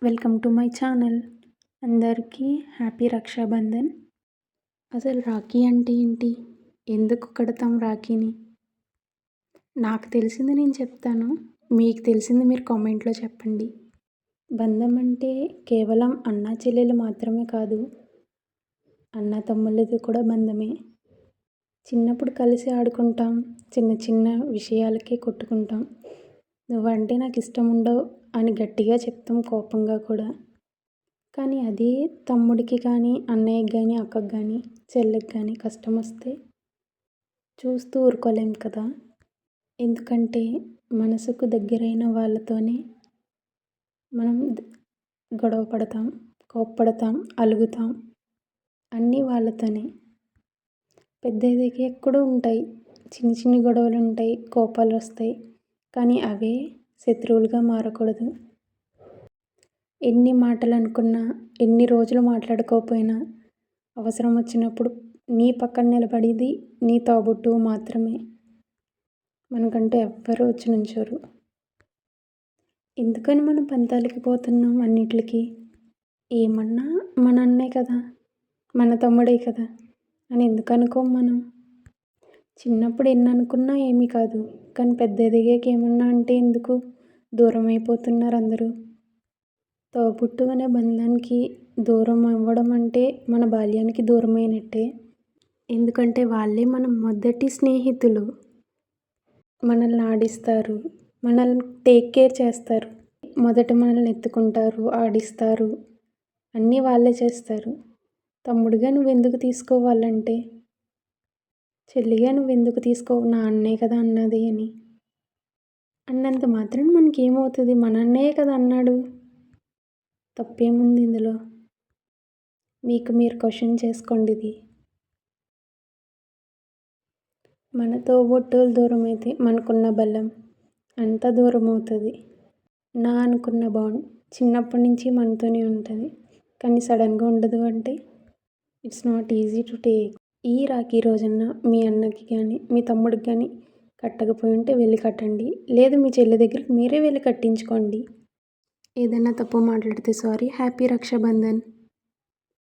Welcome to my channel. అందరికీ happy Rakshabandhan. అసలు రాఖీ అంటే ఏంటి? ఎందుకు కడతాం రాఖీని? నాకు తెలిసింది నేను చెప్తాను. మీకు తెలిసింది మీరు కామెంట్లో చెప్పండి. బంధం అంటే కేవలం అన్నా చెల్లెలు మాత్రమే కాదు, అన్న తమ్ముళ్ళది కూడా బంధమే. చిన్నప్పుడు కలిసి ఆడుకుంటాం, చిన్న చిన్న విషయాలకే కొట్టుకుంటాం. నువ్వంటే నాకు ఇష్టం ఉండవు అని గట్టిగా చెప్తాం, కోపంగా కూడా. కానీ అదే తమ్ముడికి కానీ, అన్నయ్యకి కానీ, అక్కకి కానీ, చెల్లికి కానీ కష్టం వస్తే చూస్తూ ఊరుకోలేం కదా. ఎందుకంటే మనసుకు దగ్గరైన వాళ్ళతోనే మనం గొడవ పడతాం, కోప్పడతాం, అలుగుతాం, అన్నీ వాళ్ళతోనే. పెద్ద ఎదిగే కూడా ఉంటాయి, చిన్న చిన్న గొడవలు ఉంటాయి, కోపాలు వస్తాయి. కానీ అవే శత్రువులుగా మారకూడదు. ఎన్ని మాటలు అనుకున్నా, ఎన్ని రోజులు మాట్లాడుకోకపోయినా, అవసరం వచ్చినప్పుడు నీ పక్కన నిలబడేది నీ తోబుట్టువు మాత్రమే. మనకంటే ఎవ్వరూ వచ్చి నుంచోరు. ఎందుకని మనం పంతాలకి పోతున్నాం అన్నిటికి? ఏమన్నా మన అన్నే కదా, మన తమ్ముడే కదా అని ఎందుకు అనుకోం మనం? చిన్నప్పుడు ఎన్ని అనుకున్నా ఏమీ కాదు, కానీ పెద్ద ఎదిగాక ఏమన్నా అంటే ఎందుకు దూరం అయిపోతున్నారు అందరూ? తోబుట్టువు అనే బంధానికి దూరం అవ్వడం అంటే మన బాల్యానికి దూరమైనట్టే. ఎందుకంటే వాళ్ళే మన మొదటి స్నేహితులు. మనల్ని ఆడిస్తారు, మనల్ని టేక్ కేర్ చేస్తారు, మొదట మనల్ని ఎత్తుకుంటారు, ఆడిస్తారు, అన్నీ వాళ్ళే చేస్తారు. తమ్ముడిగా నువ్వెందుకు తీసుకోవాలంటే? చెల్లిగా నువ్వెందుకు తీసుకోవు? నా అన్నే కదా అన్నది అని అన్నంత మాత్రం మనకేమవుతుంది? మన అన్నయ్యే కదా అన్నాడు, తప్పేముంది ఇందులో? మీకు మీరు క్వశ్చన్ చేసుకోండి. ఇది మన తోబుట్టువులు దూరం అయితే మనకున్న బలం అంతా దూరం అవుతుంది. నా అనుకున్న బాండ్ చిన్నప్పటి నుంచి మనతోనే ఉంటుంది, కానీ సడన్గా ఉండదు అంటే it's not easy to take. ఈ రాఖీ రోజున మీ అన్నకి కానీ, మీ తమ్ముడికి కానీ కట్టకపోయి ఉంటే వెళ్ళి కట్టండి. లేదు మీ చెల్లి దగ్గరికి మీరే వెళ్ళి కట్టించుకోండి. ఏదైనా తప్పు మాట్లాడితే సారీ. హ్యాపీ రక్షాబంధన్.